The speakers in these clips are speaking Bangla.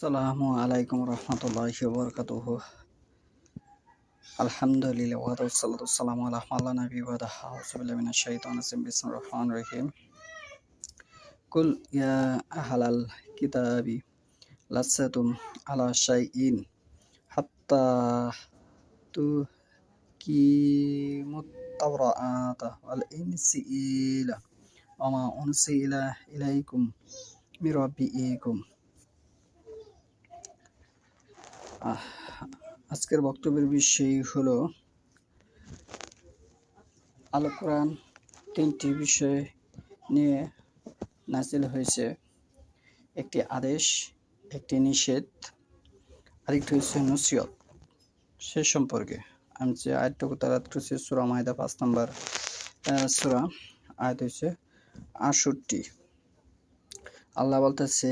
আসসালামু আলাইকুম রহমতুল্লাহি ওয়া বারাকাতুহু। আলহামদুলিল্লাহ ওয়া সাল্লাতু ওয়াসসালামু আলা মাওলানা নবী ওয়া দা আউযু বিল্লাহি মিনাশ শাইতানির রাজিম বিসমিল্লাহির রহমানির রহিম। কুল ইয়া আহলাল কিতাবি লাস্সাতুম আলা শাইইন হাত্তা তুকিমুত তাওরাতা ওয়াল ইনজিলা ওয়া মা উনজিলা ইলাইকুম মির রাব্বিকুম। আজকের বক্তব্যের বিষয় হলো আল কোরআন তিনটি বিষয় নিয়ে নাজিল হয়েছে। একটি আদেশ, একটি নিষেধ, আরেকটি হচ্ছে নসিহত। সে সম্পর্কে আমি যে আয়াতটুকু তেলাওয়াত করেছি সূরা মাইদা ৫ নম্বর সূরা, আয়াত হচ্ছে ৬৮। আল্লাহ বলতেছে,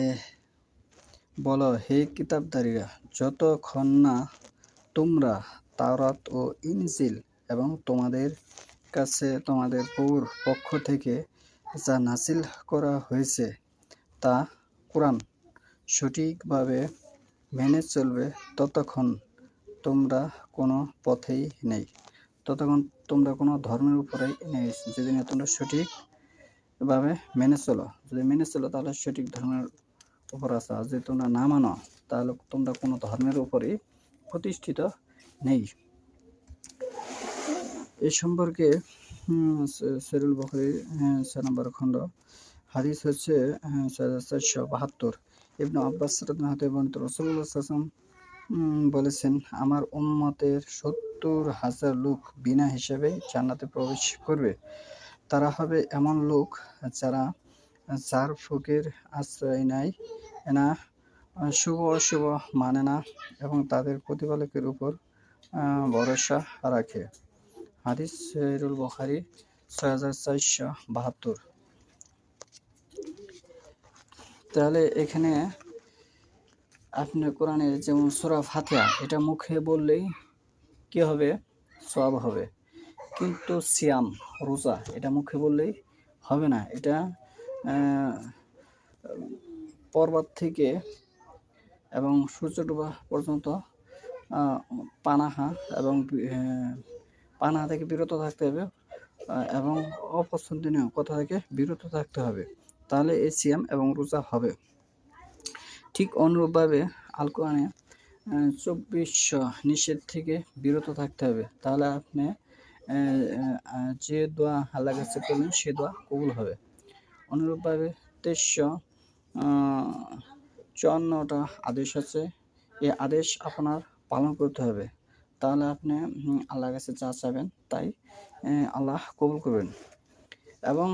বলো হে কিতাবধারীরা, যতক্ষণ না তোমরা তাওরাত ও ইনজিল এবং তোমাদের কাছে তোমাদের প্রভুর পক্ষ থেকে যা নাজিল করা হয়েছে তা কোরআন সঠিকভাবে মেনে চলবে, ততক্ষণ তোমরা কোনো পথেই নেই, ততক্ষণ তোমরা কোনো ধর্মের উপরেই নেই। যদি না তোমরা সঠিকভাবে মেনে চলো, যদি মেনে চলো তাহলে সঠিক ধর্মের উপর আছে, আর যদি তোমরা না মানো তাহলে তোমরা কোনো ধর্মের উপরেই প্রতিষ্ঠিত নেই। এই সম্পর্কে সহিহুল বুখারী ৬ নম্বর খণ্ড, হাদিস হচ্ছে ৬৪৭২। ইবনে আব্বাস রাদিয়াল্লাহু আনহু বর্ণিত, রাসূলুল্লাহ সাল্লাল্লাহু আলাইহি ওয়াসাল্লাম বলেছেন, আমার উম্মতের ৭০,০০০ লোক বিনা হিসাবে জান্নাতে প্রবেশ করবে। তারা হবে এমন লোক যারা যার ফুকের আশ্রয় নেয় না, শুভ অশুভ মানে না এবং তাদের প্রতিপালকের উপর ভরসা রাখে। হাদিস সহিহুল বুখারী ৬৪৭২। তাহলে এখানে আপনি কোরআনের যেমন সূরা ফাতিহা, এটা মুখে বললেই কি হবে? সওয়াব হবে। কিন্তু সিয়াম, রোজা, এটা মুখে বললেই হবে না। এটা পর্বত থেকে এবং সূর্য ডোবা পর্যন্ত পানাহা এবং পানাহা থেকে বিরত থাকতে হবে এবং অপছন্দনীয় কথা থেকে বিরত থাকতে হবে, তাহলে এই সিয়াম এবং রোজা হবে। ঠিক অনুরূপভাবে আল কোরআনে ২৪ নিষেধ থেকে বিরত থাকতে হবে, তাহলে আপনি যে দোয়া আল্লাহর কাছে করবেন সে দোয়া কবুল হবে। অনুরূপভাবে ২৩৫৪টা আদেশ আছে, এই আদেশ আপনার পালন করতে হবে, তাহলে আপনি আল্লাহর কাছে যা চাবেন তাই আল্লাহ কবুল করবেন। এবং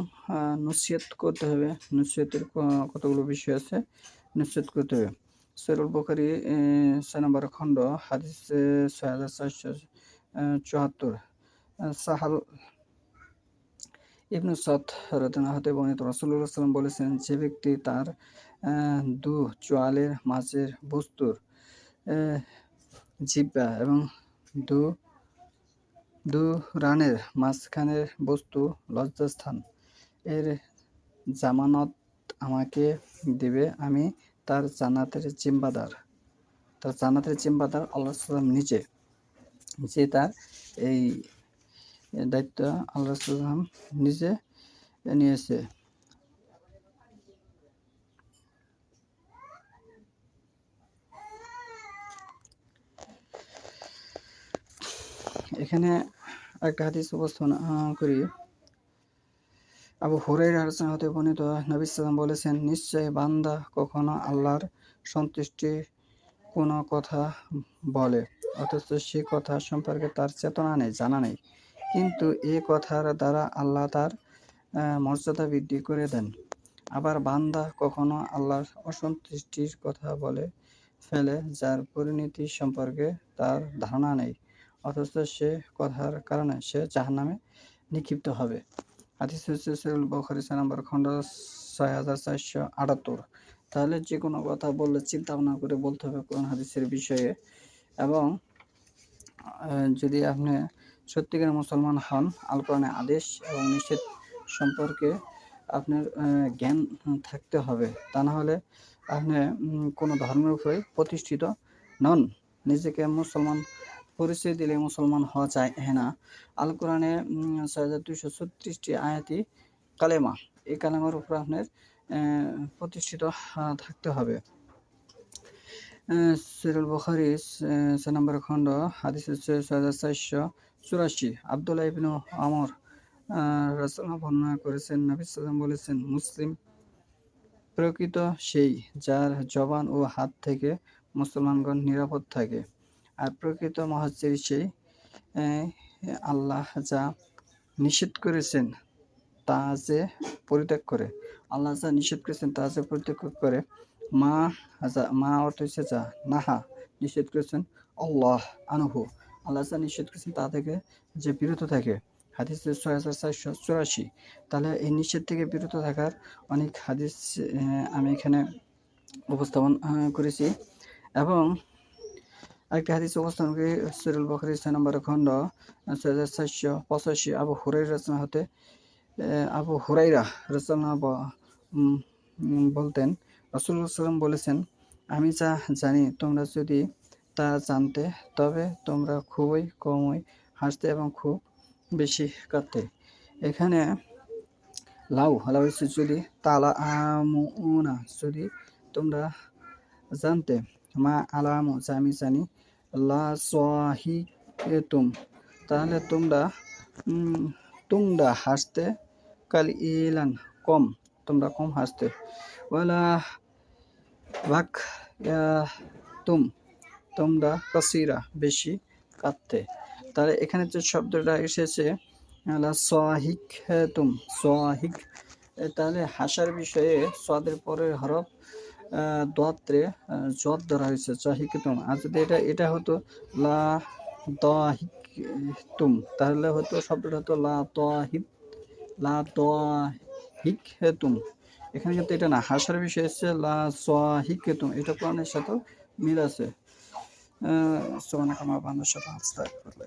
নসিহত করতে হবে। নসিহতের কতগুলো বিষয় আছে, নসিহত করতে হবে। সহিহুল বুখারী ৬ নম্বর খণ্ড, হাদিস ৬৪৭৪। সাহাল ইবনে সাদ রাদিয়াল্লাহু আনহু বর্ণিত, রাসূলুল্লাহ সাল্লাল্লাহু আলাইহি ওয়াসাল্লাম বলেছেন, যে ব্যক্তি তার দু চোয়ালের মাঝের বস্তুর জিহ্বা এবং দু রানের মাঝখানের বস্তু লজ্জাস্থান এর জামানত আমাকে দিবে, আমি তার জান্নাতের জিম্মাদার। আল্লাহ সাল্লাম নিজে, যে তার এই দায়িত্ব আল্লাহ সাল্লাম নিজে নিয়েছে। এখানে একটা হাদিস উপস্থাপন করি। আবু হুরায়রা রাদিয়াল্লাহু আনহু বর্ণিত, নবী সাল্লাল্লাহু বলেছেন, নিশ্চয় বান্দা কখনো আল্লাহর সন্তুষ্টির কোনো কথা বলে অথচ সে কথা সম্পর্কে তার চেতনা নেই, জানা নেই, কিন্তু এ কথার দ্বারা আল্লাহ তার মর্যাদা বৃদ্ধি করে দেন। আবার বান্দা কখনো আল্লাহর অসন্তুষ্টির কথা বলে ফেলে যার পরিণতি সম্পর্কে তার ধারণা নেই, অথচ সে কথার কারণে সে জাহান্নামে নিক্ষিপ্ত হবে। হাদিস হচ্ছে সহিহুল বুখারী ৬ নম্বর খণ্ড ৬৪৭৮। তাহলে যে কোনো কথা বললে চিন্তা ভাবনা করে বলতে হবে কোরআন হাদিসের বিষয়ে, এবং যদি আপনি সত্যিকার মুসলমান হন, আল কোরআনের আদেশ এবং নিষেধ সম্পর্কে আপনার জ্ঞান থাকতে হবে, তা না হলে আপনি কোনো ধর্মের উপরে প্রতিষ্ঠিত নন। নিজেকে মুসলমান পরিচয় দিলে মুসলমান হওয়া যায় না। আল কোরআনে ৬,২৩৬টি আয়াতি কালেমা। এই কালেমার উপর আপনার প্রতিষ্ঠিত থাকতে হবে। সহিহুল বুখারী ৬ নম্বর খণ্ড হাদিস হচ্ছে ৬,৪৮৪। আব্দুল্লাহ ইবনে আমর রাসূলুল্লাহ বর্ণনা করেছেন, নবী সাল্লাল্লাহু আলাইহি ওয়াসাল্লাম মুসলিম প্রকৃত সেই যার জবান ও হাত থেকে মুসলমানগণ নিরাপদ থাকে, আর প্রকৃত মুহাজ্জির সেই আল্লাহ যা নিষেধ করেছেন তা যে পরিত্যাগ করে। আল্লাহ যা নিষেধ করেছেন তা যে পরিত্যাগ করে। মা অর্থ হচ্ছে যা, নাহা নিষেধ করেছেন আল্লাহ আনহু, আল্লাহ যা নিষেধ করেছেন তা থেকে যে বিরত থাকে। হাদিস ৬,৪৮৪। তাহলে এই নিষেধ থেকে বিরত থাকার অনেক হাদিস আমি এখানে উপস্থাপন করেছি। এবং আরেকটি হাদিস উপস্থাপন করি সহিহুল বুখারী ৬ নম্বর খণ্ড ৬,৪৮৫। আবু হুরাইরা রাদিয়াল্লাহু বলতেন, রাসূলুল্লাহ সাল্লাল্লাহু বলেছেন, আমি যা জানি তোমরা যদি তা জানতে তবে তোমরা খুবই কমই হাসতে এবং খুব বেশি কাঁদতে। এখানে লাউ হচ্ছে যদি, তালা আমুনা যদি তোমরা জানতে, মা আলামু যা আমি জানি, লা সাহিতুম তাহলে তোমরা হাসতে, কালিলান কম, তোমরা কম হাসতে, ওয়ালা তোমরা কাসীরা বেশি কাঁদতে। তাহলে এখানে যে শব্দটা এসেছে সাহিকুম, সাহিক, তাহলে হাসার বিষয়ে সাদের পরের হরফ দোয়াত্রে জদ ধরা হয়েছে সাহিকুম। আর যদি এটা হতো লা দাহিকুম তাহলে হতো শব্দটা হতো লা দাহিকুম। এখানে কিন্তু এটা না, হাসার বিষয় হচ্ছে লা সাহিকুম, এটা কোরআনের সাথে মিল আছে। সুবহানাকাল্লাহ ওয়া বিহামদিহি।